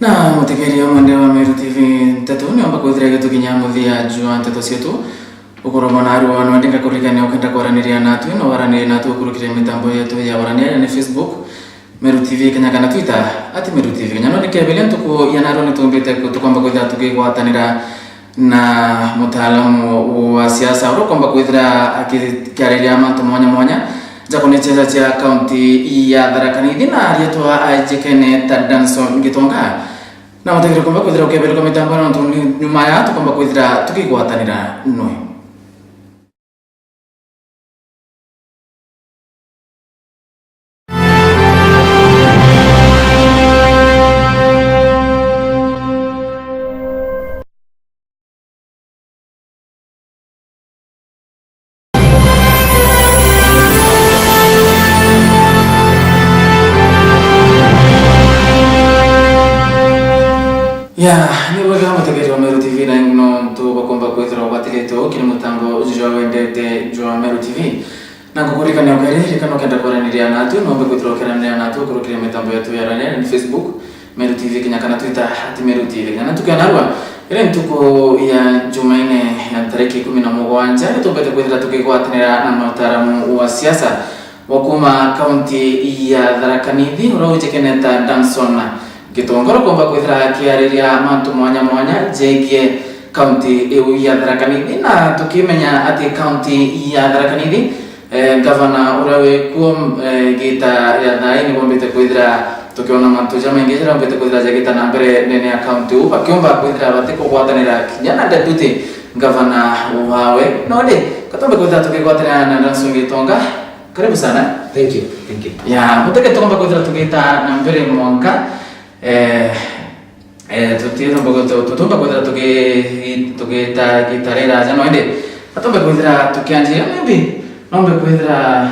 Na mutegeria mwende wa Meru TV tatu ni amba kwithira gitu kinyamuthia jua nteto cietu ukoro monaru wa nwandika kurikania ukenda kwaraniria natu no waraniria natu kurukire mitambo yetu ya waraniria ni Facebook Meru TV Kenya kana Twitter @Meru TV Kenya no dikebele ntuko yanaro ni tumbite tukwamba kwithira tukigwatanira na mutaalamu wa siasa uro kwamba kwithira akikiariria mantu mwanya jakone cheza cha county ya Tharaka Nithi na arietwa ajekene Danson Gitonga na mutegere kwamba kwithira ukebele kwa mitambo na nyuma ya tukwamba kwithira tukigwatanira noi. Ya, ni waga mutegere wa Meru TV na no to bakomba kwithira watileto kini mutambo ujwa wendete jwa Meru TV na kukurika ni okere kana kenda kwaraniria natu no kwithira kwaraniria natu kurukire mitambo yetu ya rania ni Facebook Meru TV Kenya kana Twitter @Meru TV na tukanarwa ile ntuko ya Jumaine ya tariki 17 tupete kwithira tukigwatanira na mutaalamu wa siasa wa kuma county ya Tharaka Nithi uraujekene Danson Gitongoro kwamba kwithira kiariria mantu mwanya jegie county ya Tharaka Nithi na tukimenya ati county ya Tharaka Nithi governor urawe kuom gita ya thai ni bombete kwithira tukiona mantu jama ingejera bombete kwithira jagita na mbere nene ya county upakiomba kwithira batiko gwatanira kinyana deputy governor wawe node katombe kwithira tukigwatanira na Danson Gitonga. Karibu sana. Thank you. Ya muteke tukomba kwithira tukita na mbere mwanka tutira bogoto tutumba kwithira tukita gitarera jano ende atombe kwithira tukianjia maybe nombe kwithira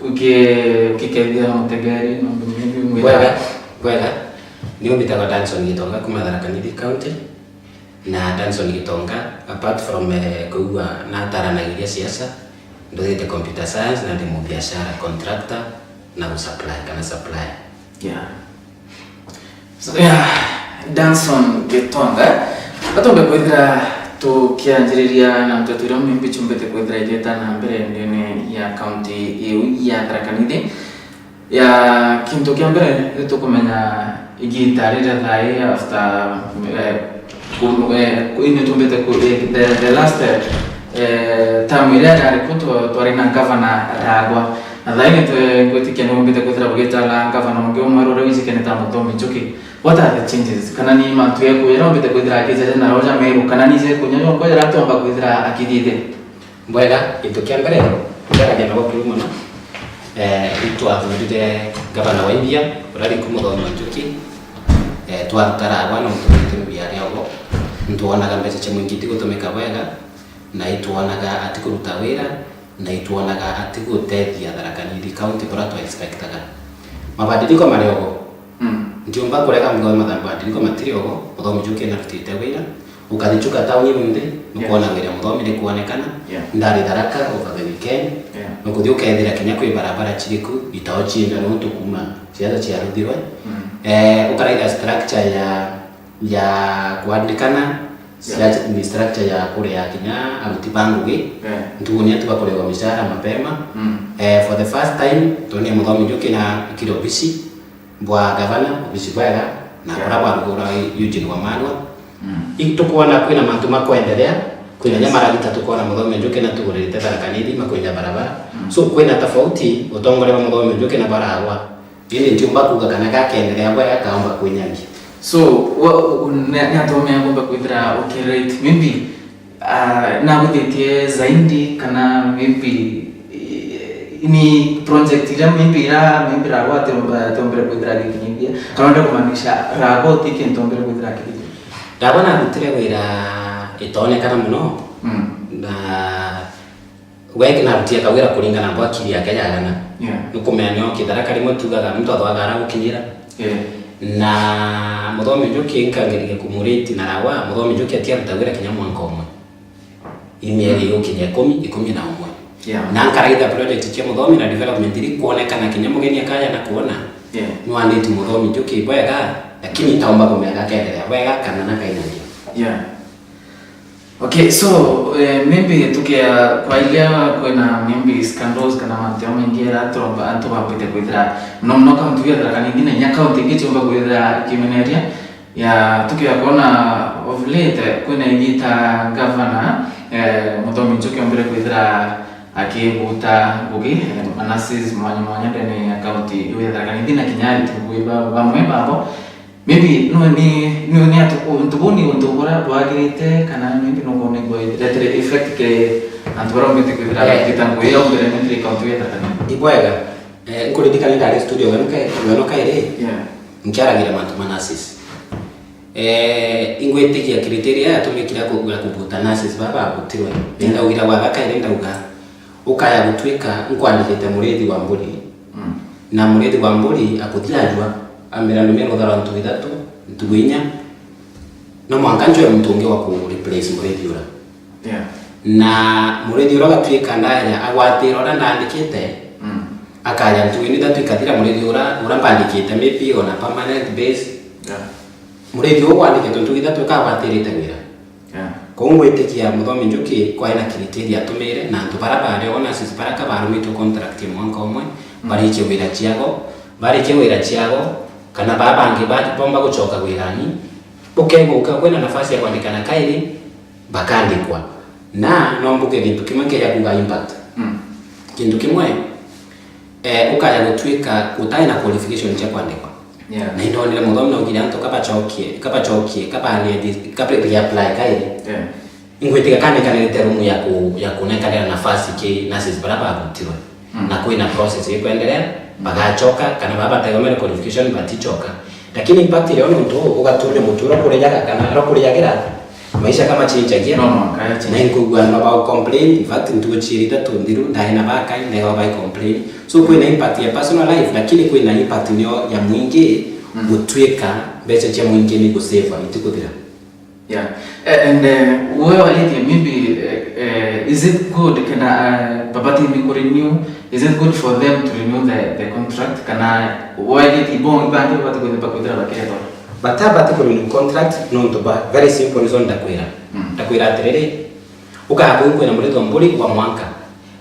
ukikedia mutegeri nombe maybe kwega niyo bitaka Danson Gitonga kuma Tharaka Nithi county na Danson Gitonga apart from kuwa na taranagiria siasa ndoite computer science na ndimo biashara contractor na supply. So Danson Gitonga atombe kwithira tukianjiriria na mtatwira mimbi chumbete kwithira igeta na mbere nene ya county ya Tharaka Nithi ya kintu kia mbere tukumenya igitarira thai after kuine tumbete the last time ile ya rikuto twarina governor Ragwa na thai kwitikia numbete kwithira bugeta la governor ngio mwaro rewizi keneta mutomi chuki. What are the changes? Kana ni mantu ya kuira mbete kwithira akijeje na roja Meru kana ni je kunyo ko ya rato amba kwithira akidide mbwega into kia mbere ndara gena gokuru muno itu athurire gavana wa India urari kumuthomi Njuki twatara abana mutumite biyari abo ntuonaga mbeca cha mwingiti gutumika wega na ituonaga ati kuruta wira na ituonaga ati gutethia Tharaka Nithi county bora to expectaga mabadiliko mariogo ndio mpaka kureka mgomo mabadiliko materiogo muthomi Njuki na rutite wira ukathichuka tauni munde nukuona wira muthomi ni kuonekana ndari Tharaka over the weekend nukuthi ukethira kinya kwi barabara chiriku itaochinda no tukuma ciaza cia ruthirwe ukaraida structure ya kuandikana ni structure ya kule ya kinya amtibangugi ntuonia tubakorewa mishahara mapema for the first time tuonia muthomi Njuki na kirobisi bwa gavana bisibaya na barabara gora Eugene Wamalwa itukuona kwina mantu makoendelea kwina nyamara gitatukuona muthomi Njuki na tugurite Tharaka Nithi makonya barabara so kwina tofauti utongore wa muthomi Njuki na barabara ili ndio mbakuga kana gakendelea bwa akaomba kwenyani so ni atomea kwamba kwithira rate maybe na guthitie zaidi kana maybe ni project ile maybe rago atombere kwithira gikinyithia kana ndo kumanisha rago tiki ntombere kwithira kithi ndabona gutire wira itonekana muno na weke na rutia kawira kuringana na akili yake yagana nukumenya nyo Tharaka rimwe tugaga mtu athwagara gukinyira na muthomi Njuki nkangirige kumuriti na rawa muthomi Njuki atiaruta wira kinya mwanka umwe imieri yokinya 11 na nkaraitha project cia muthomi na development iri kuonekana kinya mugeni akaya na kuona ni wanditi muthomi Njuki bwega lakini taomba kumega kaendelea wega kana na kainagia. Yeah. Okay, so maybe tukia kwa ile kuna maybe scandals kana manteo mengira tromba anto bapite kwithira no kama tuya kana nyingine nya county ngichomba kwithira kimeneria ya tukia kuona of late kuna igita governor Muthomi Njuki ombere kwithira akibuta ngugi manasis mwanya ndene ya county kwithira kana nyingine kinyari tukuiba bamwe babo maybe ni atu untubuni untubura bwagirite kana maybe no gone go retre effect ke antwara mbete kwithira kitango ya ombere mentri county ya kana ibwega kuri dikali ndari studio wano kaire nkiaragira mantu manasis ingwetikia criteria atumikira kugura kubuta nasis baba abutirwe nenda ugira waga kaire ndauga ukaya gutwika nkwandikite murethi wa mburi na murethi wa mburi akuthiajwa amera numero dharantu ithatu ntuginya no mwankanjo ya mtungi wa ku replace murethi ura na murethi ura gatwika ndaya agwatira ora ndandikite akaya ntuini thatu ikathira murethi ura mbandikite maybe on a permanent base murethi ura kwandikite ntugi thatu kagwatirite wira kongwetikia Muthomi Njuki kwa ina criteria atumire na ntu barabare ona sisi baraka barumito contract mwanka omwe bariche wira chiago bariche wira chiago kana babange bomba kuchoka wirani ukenguka kwena nafasi ya kuandikana kairi bakandikwa na nombuke kintu kimwe kya kuga impact kintu kimwe ukaya gutwika utaina qualification cha kuandikwa na indonile Muthomi na ugira nto kabachokie kabali apply kairi ingwetika kane kana terumu ya kuneka nafasi ke nasis baraba abutirwe na kuina process iko endelea bagachoka kana baba tayomere qualification batichoka lakini impact ile ono ndo ugatumye muturo kurejaga kana rokurejagira maisha kama chinjagia na ingugwa about complain in fact ntugo chirita tundiru ndaina baka ndio ba complain so kuna impact ya personal life lakini kuna impact nyo ya mwingi gutweka becha cha mwingi ni kusave itikudira. Yeah, and wewe waliti maybe is it good kana babati mi renew, is it good for them to renew the contract kana waliti bon bande babati ko bakudira baketo bataba to renew contract no to ba very simple reason takwira terere ukaba kwena mureto mburi wa mwanka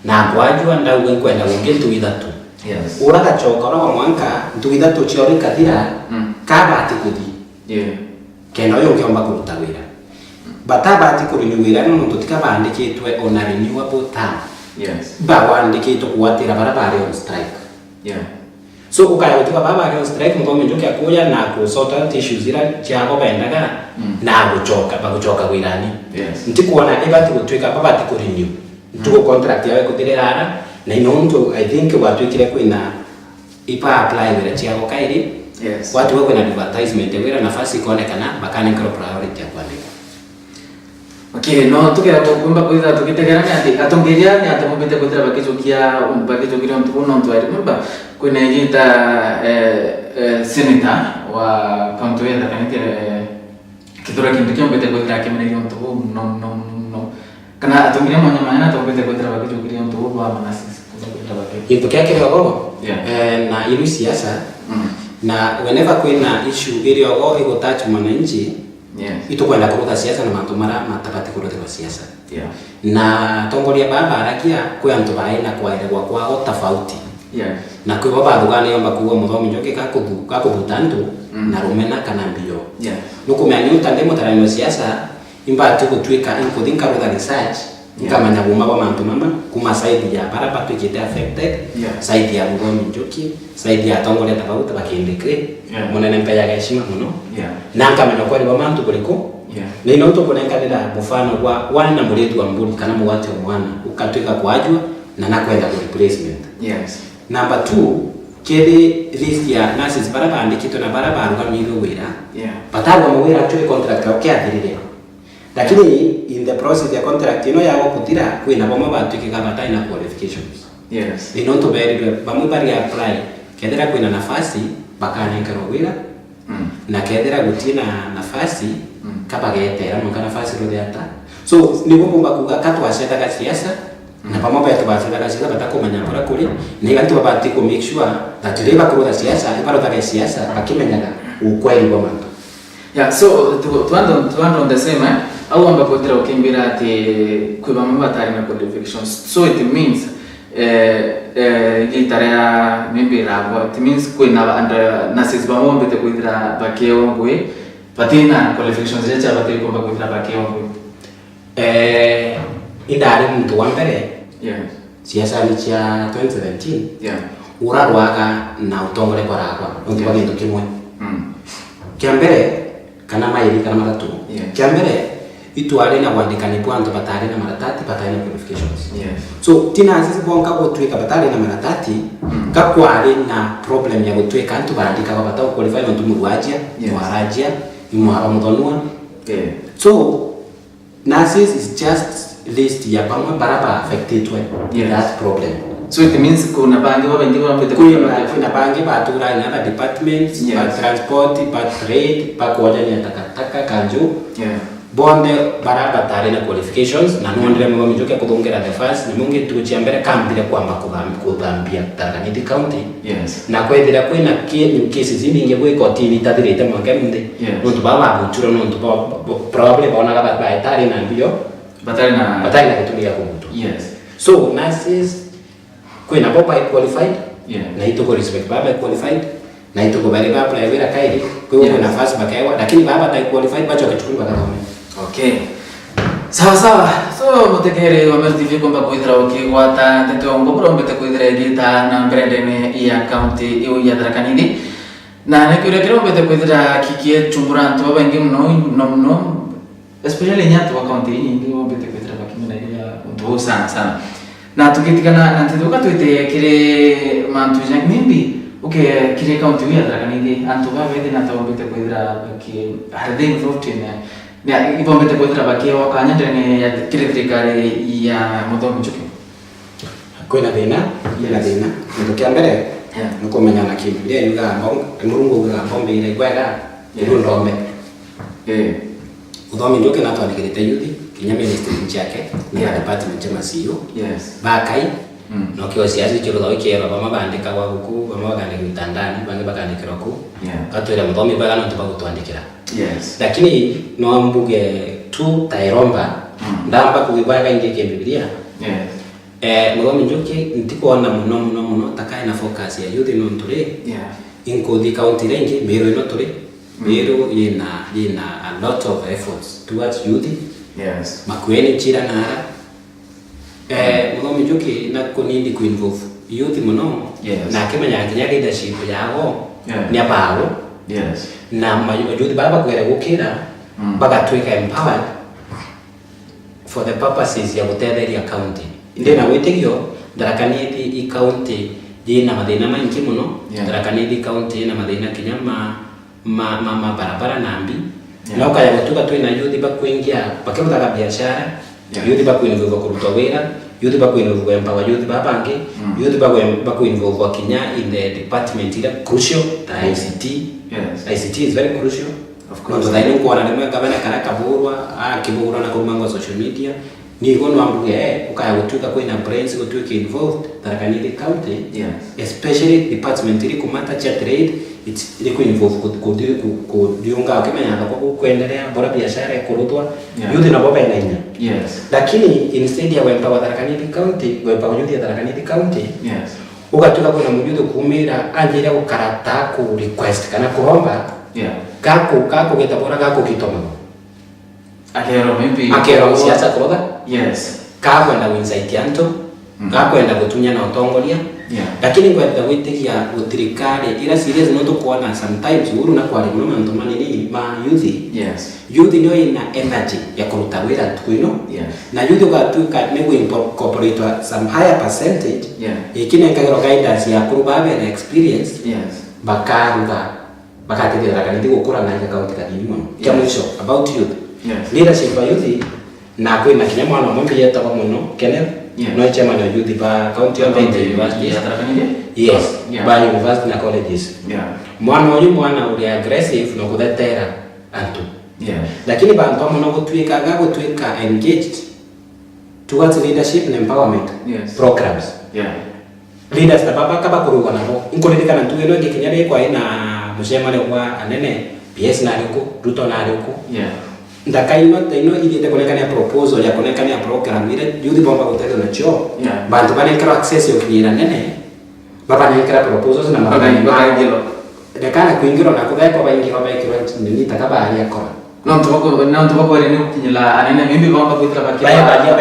na kwajua ndau kwenda ngintu ithatu yes uraga chokora wa mwanka ntu ithatu chiori kathira kabati kuthi kena yo ngiomba kuruta wira bataba ati kurenew wira no tutika bandikitwe on a renewable term ba wandikitwe kuwatira barabara on strike so ukaya utika baba on strike Muthomi Njuki akuya na ku sort out issues ira chako bendaga na baguchoka wirani ntikuona ibati gutwika baba ati kurenew ntuko contract yawe kutirera na inonto I think watwikire kwina ipa apply wira chako kairi watu wako na advertisement wira nafasi kuonekana bakane nkro priority ya kuandika. Okay, no tukira kumba kuiza tukitegeranya ati atongeria ni atamubite kutira bakijokia bakijokia mtu no mtu remember kuna yita senator wa county ya kanite kidura kintu kimbete kutira kimene mtu no kana atongeria mwana atamubite kutira bakijokia mtu wa manasis kutira bakijokia kitu kyake roho na ilu siasa na whenever kuna issue ile ogo iko touch mwananchi ito kwenda kuruta siasa na mantu mara matabati kuruta siasa na tongoria baba arakia kwa antu baina kwa ile kwao tofauti na kwa baba dugane yomba kuwa Muthomi Njuki kakubutantu na rumena kana mbio nuko meanyuta ndemo taranyo siasa imba tukutwika inkudinka ruta research kama nyabuma kwa mantu mama kuma side ya baraba tukite affected side ya Muthomi Njuki side ya tongoria tofauti bakindikre munene mpeya heshima muno na kama nyoko ni bamantu kuliko na ino to kunenkanira mfano kwa wana muretu wa mburi kana muwate mwana ukatwika kwajwa na nakwenda ku replacement number 2 kede list ya nurses baraba andikito na baraba arugamiro wira patagwa mwira actually contract okay athirire lakini in the process ya contract ino yao kutira kwina bomo batwike kama taina qualifications ino to beri bamu bari apply kedera kwina nafasi bakane nkaro wira na kedera gutina nafasi kabagetera no kana nafasi rodeata so nibo bomba kugatwa seta ka siasa na pamoja yetu basi la siasa batakomanya pora kule ni gantu babati ko make sure that leba kuroda siasa ibaro ta siasa bakimenyaga ukweli wa mambo. Yeah, so tuando on the same au ambapo tira ukimbira ati kwa mambo atari na qualifications, so it means gitarea maybe rabo, it means kuna nasis ba mombe te kuidra bakeo ngwe patina qualifications zecha batiri kwa kuidra bakeo ngwe indari mtu wa mbere siasa ni cha 2017 urarwaga na utongole kwa rakwa ndio kwa kintu kimwe kiambere kana mairi kana matatu kiambere itwale na wandikani bwanto batari na maratati batari na qualifications so tina sisi bonka gutwika batari na maratati kakwari na problem ya gutwika antu barandika kwa batao qualify ntu murwajia mwarajia mwara mudonwa so nasis is just list ya pamwe baraba affected with that problem. So it means kuna bangi wa bengi wa mpete kuna bangi batura in other departments, transport, trade, koja ni takataka kanju. Bonde baraba tare na qualifications na nuondele mwa mijoke kudongera the first ni mungi tuchiambere kambile kwamba kudambia Tharaka County. Na kwethira kwina cases zimingi bwe kotini tadirete mwangemde. Nontu baba buchuro nontu probably bona gaba baitari na mbio batari na kutulia kubutu. So nurses kwina baba qualified na ito respect baba qualified na ito bari baba ya wira kaidi kwa nafasi bakaewa lakini baba tai qualified bacho kichukua kama okay. Sawa. So mutekere wa Meru TV kwamba kuithira ukigwata teto ngobro mbete kuithira igita na brandene ya county iyo ya Tharaka Nithi. Na nekure kero mbete kuithira kikie chumburanto babangi mno especially nyatu wa county nyingi mbete kuithira bakimena ya ndo sana. Na tukitikana na tetuka tuite kire mantu jangi maybe okay kire county ya Tharaka Nithi antu babede na tawambete kuithira ki harde involved in ya ipo mbete kuithira bakio wakanya ndene ya kire trikari ya Muthomi Njuki kwina thina ndo kiambere nuko menyana kindu ndia yuga murungu ga bombe ile gwega ndio ndombe Muthomi Njuki na twandikirite yuthi kinya ministry chake na department ya CEO bakai no kio siasa kiro tho kero bama bandika kwa guku bama bagandika mitandani bangi bagandikira ku atwira Muthomi baga no tuba gutwandikira lakini no mbuge tu tairomba ndamba kuibaga ingeke Biblia Muthomi Njuki ntikuona muno takai na focus ya youth no nturi inko the county range Meru no turi Meru yena a lot of efforts towards youth makueni chira nara Muthomi Njuki na kunindi ku involve youth muno na kimenya kinya leadership yao ni abawo na majuthi baba kwera gukira bagatwika empowered for the purposes ya gutetheria county ndena witigio Tharaka Nithi i county yina mathina maingi muno Tharaka Nithi county yina mathina kinya ma barabara nambi na ukaya gutuka twina youth bakwingia bakirutaga biashara youth bakwinvolve kuruta wira youth bakwinvolve empower youth babangi youth bakwinvolve kinya in the department ila crucial the ICT ICT is very crucial of course ndio ndio kwa ndio gavana kana kaburwa kiburwa na kumango social media ni gono ambuge ukaya gutuka kwina brains gutuka involved Tharaka Nithi county especially department ili kumata cha trade it's ile involve kudiunga kimenya kwa kuendelea bora biashara kurutwa youth na baba inaina lakini instead ya wempa wa Tharaka Nithi county wempa wa youth ya Tharaka Nithi county ukatuka kuna mjudo kumira anjira ukarata ku request kana kuomba kako getabora kako kitoma akero siasa kroda kako enda winsaiti anto kako enda gutunya na utongolia lakini kwenda witikia utirikari ila serious no to kuona sometimes uru na kwali mama ntomani ni ma youth ndio ina energy ya kuruta wira tuino na youth ukatuka nego incorporate some higher percentage ikine kagero guidance ya kurubabe na experience bakaruga bakati Tharaka Nithi gukura na account kadini muno kya mwisho about youth leadership by youth na kwina kinya mwana mwembe yetaba muno Kenneth no chairman of youth ba county of university by university na colleges mwana uyu mwana uri aggressive no kudetera antu lakini bantu muno gutwika engaged towards leadership and empowerment programs leaders na baba kaba kuruga nabo inkoleka na tuwe no gikinyare kwa ina mucemane kwa anene PS na riko Ruto na riko yeah ino ile konekania proposal ya konekania program ile youth bomba kuteto na cho bantu bane kara access yo kira nene baba ni kara proposals na baba ngilo de kana kuingiro na kugaiko baingiro nini takabali yakora non tubako ile ni kinyala anene mimi bomba kuitira bakia baya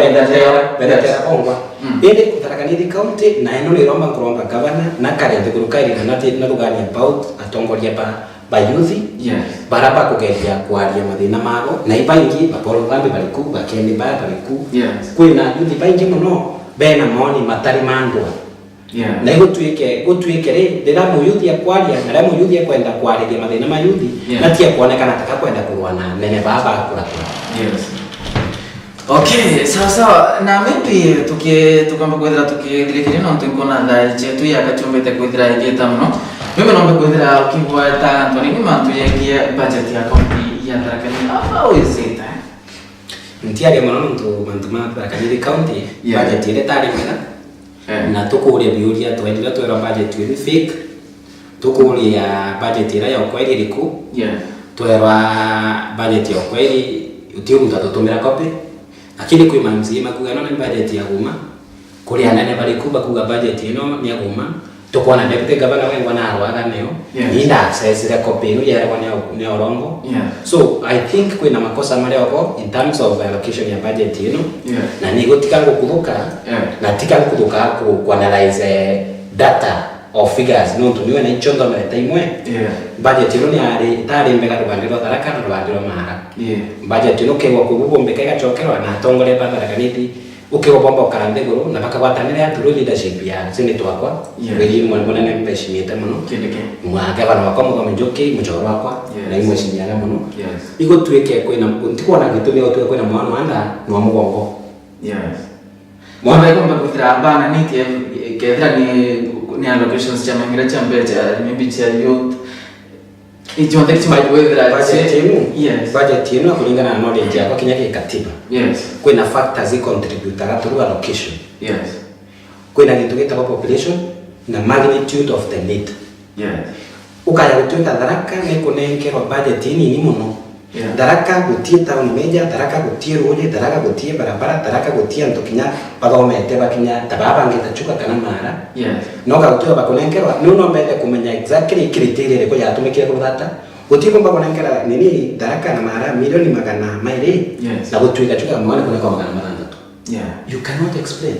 benda tera kongwa ende kutarakani county na eno ni romba kuromba governor na kare de kurukairi na rugani about atongoria ba youth baraba kugeria kwaria mathina mago na ibaingi baporo bambe baliku bakendi baya baliku kwina youth baingi muno bena moni matari mandwa na gutuike ri ndira mu youth ya kwaria na ra mu youth ya kwenda kwaria mathina ma youth na tia kuonekana taka kwenda kurwana nene baba kura okay sawa na maybe tukamba kwethira tukithirikire no tunkona tha chetu ya kachumbete kwithira igeta muno mimi naomba kwethira ukibwata Anthony ni mantu yekie budget ya county ya Tharaka Nithi how is it ntiari muno mantu ma Tharaka Nithi county budget ile tari mera na tukuria biuria twendira twera budget ile fake tukuria budget ile ya kweli iliku twera budget ya kweli utio mutatumira copy lakini kwa mzima kuga no budget ya guma kuri anane bali kuba kuga budget ino ni ya guma tukona deputy governor wengo na arwaga neo inda access ile copy ino ya ni orongo so I think kuna makosa mali wako in terms of allocation ya budget ino na ni gotikango kuduka na tikango kuduka ku analyze data of figures no tuniwe na ichondo mele taimwe budget ino ni ari tari mbega rubandiro Tharaka na rubandiro Mara budget ino kewa kububo mbeka chokero na tongole ba Tharaka Nithi ukiwa bomba ukarande guru na baka watanire aturu leadership ya senate wakwa wili mwana ne mpeshimite muno mwaka bana wakwa mugo njoki muchoro wakwa na imwe shinyana muno iko tuweke kwena ndikuona gitumi otwe kwena mwana wanda no mugongo mwana komba kuthira bana niti kedra ni allocations cha mangira cha mbecha maybe cha youth ijonde kichwa kwethira budget yenu kulingana na knowledge yako kinyake katiba kwena factors zi contribute through allocation kwena kitu kita kwa population na magnitude of the need ukaya kututa Tharaka ne kunengero budget ni muno Tharaka gutie town major Tharaka gutie road Tharaka gutie barabara Tharaka gutie ntokinya bagomete bakinya tababa ngitachuka kana Mara no ga gutie bakunengero no mbete kumenya exactly criteria ko yatumikire ko data gutie bomba kunengera nini Tharaka na Mara milioni magana maire na gutuika chuka mwana kuna kwa magana matatu you cannot explain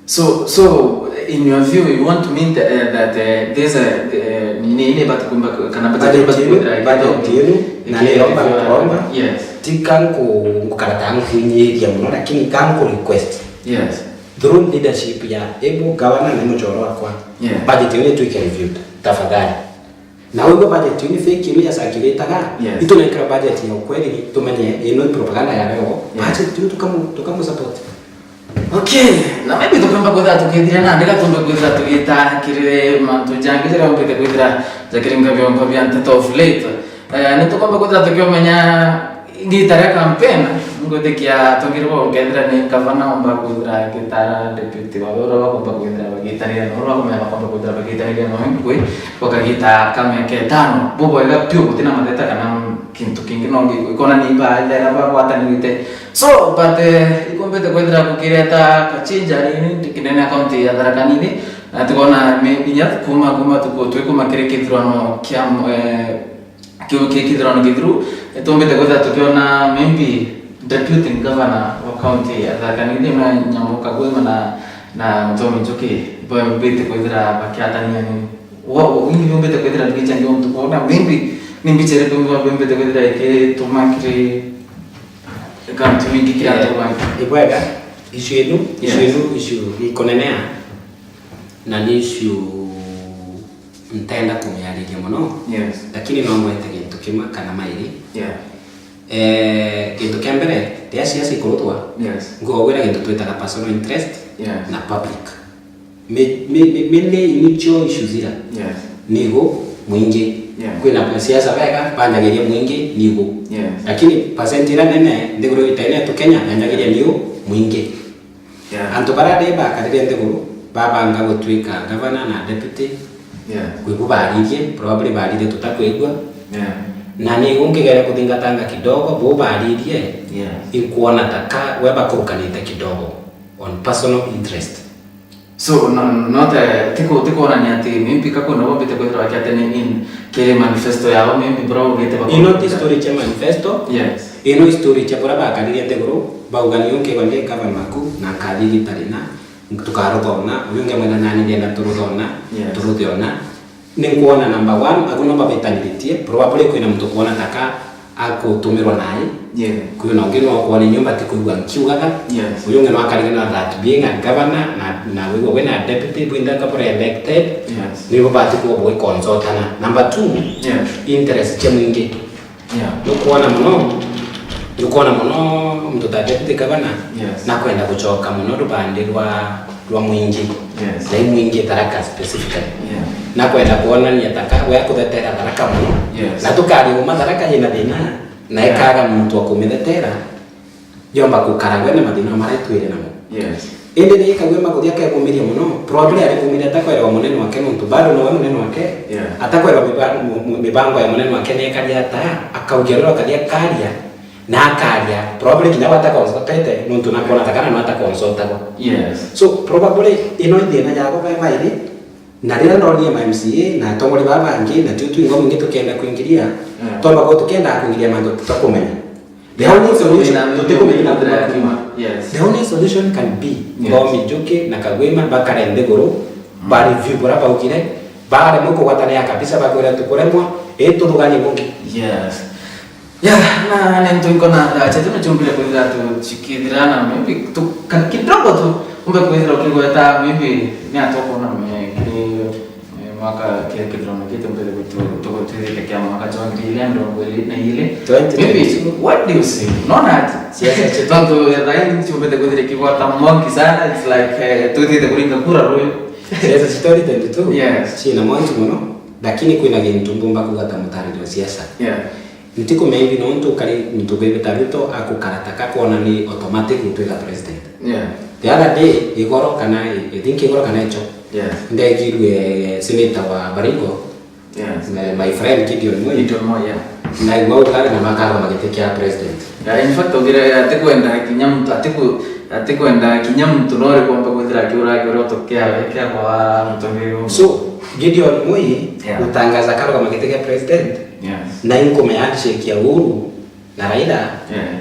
so in your view you want to mean that there's a nini batakumba kana budget na romba tikangu kukaratanga kunyiria muno lakini kangu request through leadership ya ebo governor na mchoro wakwa budget ile tuike reviewed tafadhali na wewe budget ni fake ile ya sakiletaga ito na kra budget ya kweli tumenye ino propaganda ya leo budget tu tukamu support okay na maybe tukamba kwenda tukidira na ndika tumbe kwenda tukita kirire mantu jangire ombete kwenda zakiringa byomba bya ntato of late ni tukamba kwenda tukiomenya ngitara campaign ngotekia tongirwa ngendra ni kavana omba kwenda kitara deputy wabora wakomba kwenda bagitaria no wakomba wakomba kwenda bagitaria no ngwe wakagita kama yake tano bobo ila pio kutina madeta kana kintu kingi nongi ikona ni ba ile aba watanite so but ikombete kwenda kukireta kachinja ni kinene account ya Tharaka Nithi tukona mebinya kuma tuko twekuma kirekithrono kiam kithrono githru tombete kwenda tukiona maybe deputy governor wa county ya Tharaka Nithi na nyamuka kwema na Mtomi Njoki boya mbete kwenda bakiatania ni wo wingi mbete kwenda ndicha ndio mtu kuona maybe nimbichere kumba mbete kwenda ke tumakire kantu mingi kiatu banki ibwega issue ikonenea na ni issue ntenda kumyariria muno lakini no mwete kintu kimwe kana mairi kintu kya mbere tia siasa ikurutwa ngogwira kintu twitaga personal interest na public mainly initial issues ira nigo mwingi kwina siasa vega bandagiria mwingi nigo lakini percent ira nene ndiguru itaine tu Kenya yandagiria nigo mwingi antu barade ba kadire ndiguru baba nga gutwika governor na deputy Kwibu baririe probably baririe tutakwigwa na ni ungegera kuthingatanga kidogo bo baririe ikuona taka weba kurukanite kidogo on personal interest. So not tiko na nyati mimpi kako no bombite ko tra kyate ni kile manifesto yao mimpi bro gete ba ino story cha manifesto ino story cha bora ba kaliria te bro ba ugani yonke wande kava maku na kadiri tarina tukaro tona uyonge mwana nani ndenda turudona turudona ni kuona number 1 akuno ba betanitie probably ko ina mtu kuona taka akutumirwa naye kuyo nongeno kwa ni nyumba tikuigwa nkiugaga uyonge no akarigana that being a governor na wewe wena deputy bwinda kapora elected ni bobati ko boy consultana number 2 interest cha mwingi nukuona muno mtu ta deputy governor na kwenda kuchoka muno rubande rwa mwingi na mwingi taraka specifically na kwenda kuona ni ataka wewe kutetera taraka muno na tukari umataraka ina dina na ikaga mtu akumethera yomba kukaragwe na madina mara twire namo ende ni ikagwe makudia ka kumiria muno probably ari kumiria atakwera munene wake muntu bado no munene wake atakwera mibango ya munene wake ne karia ata akaugerera karia karia na karia probably kinawa atakonsultate muntu nakona takana no atakonsultako so probably ino ndina yako kwa ile na rira ndoni ya MCA na tongori baba ngi na tutu ingo mingi tukenda kuingiria tomba ko tukenda kuingiria mando tutakomenya the only solution can be ngo mijuke na kagwema bakara ndegoro ba review bora ba ukire ba re moko watana ya kabisa ba kwera tukoremwa eto tugani mungi na nento ikona chetu na chumbile kwa tu chikidirana maybe tu kidogo tu umbe kwa ukigweta maybe ni atoko na mwaka kile kidrono kitu mbele kutoka tuile kwa mwaka jangili ndo kweli na ile maybe what do you say not siasa chetanto ya raini chumbele kwa ile kwa tamongi sana it's like tuti kuringa kura royo siasa story tendo tu china mwanzo mno lakini kuna gintumbumba kugata mutari wa siasa nitiko maybe no nto kali mtu bebe tabito akukarataka kuona ni automatic utweka president the other day igoro kana I think igoro kana echo ndegirwe senator wa Baringo my friend Gideon Moi na igoro kale na makaro magitekia president in fact ogira atikwenda kinyamtu atikwenda kinyamtu nore kwamba kwithira kiura tokea wekea kwa mtongero so Gideon Moi utangaza karo magitekia president na inko handshake ya Uhuru na Raila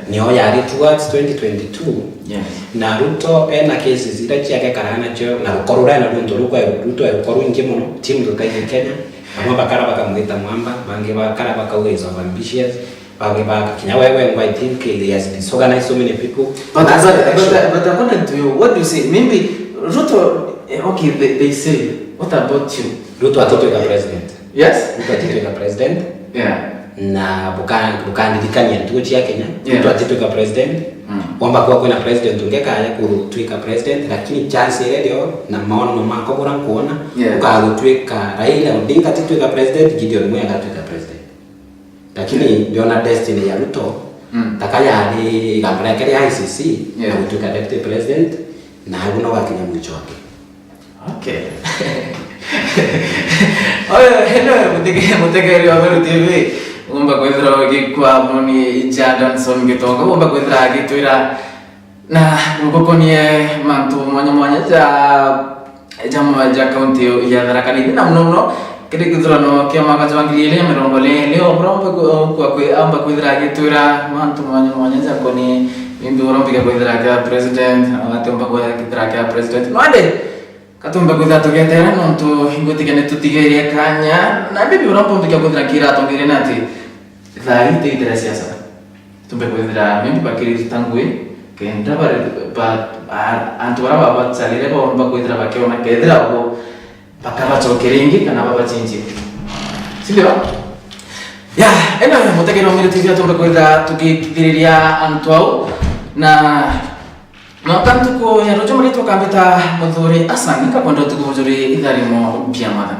niyo yari towards 2022 na Ruto ena cases ira chiake karana cho na korura na Ruto ya ingi muno team tukai Kenya amo bakara bakamwita mwamba bange bakara bakaweza ambitious bange baka kinya wewe I think he has been organized so many people but according to you what do you say maybe Ruto okay they say what about you Ruto atatoka president Ruto atatoka president na bukan didikanya tuchi ya Kenya mtu atitoka president kwamba kwa kuna president ungekaya kutwika president lakini chance ile ndio na maono mako bora kuona ukagutwika Raila Odinga atitwika president Gideon Moi agatwika president lakini ndio na destiny ya Ruto takaya hadi gambara yake ya ICC na kutwika deputy president na hakuna wakenya mwicho wake hello mutegeri wa Meru TV umba kwethira gikwa moni Jordanson gitonga umba kwethira gitwira na ngokonie mantu mwanya ja county ya Tharaka Nithi na mno kidi githurano kia mwaka jangili ile mirongo leo brombe kwa amba kwethira gitwira mantu mwanya ja koni mimbi urompiga kwethira kia president atomba kwethira kia president mwade katumba kwithira tugetera nontu hingotikane tutigeria kanya na bibi urompiga kwethira kira tongire nati thari teitera siasa tumbe kwethira mimbi bakiri tangwe kenda ba antuara baba salire ba omba kwethira bakiona kethira ko bakaba chokeringi kana baba chinji sindio eno mutegero Meru TV tumbe kwethira tukithiriria antwao na tantu ko ya rojo marito kambeta muthuri asanga kwenda tukujuri itharimo bia madha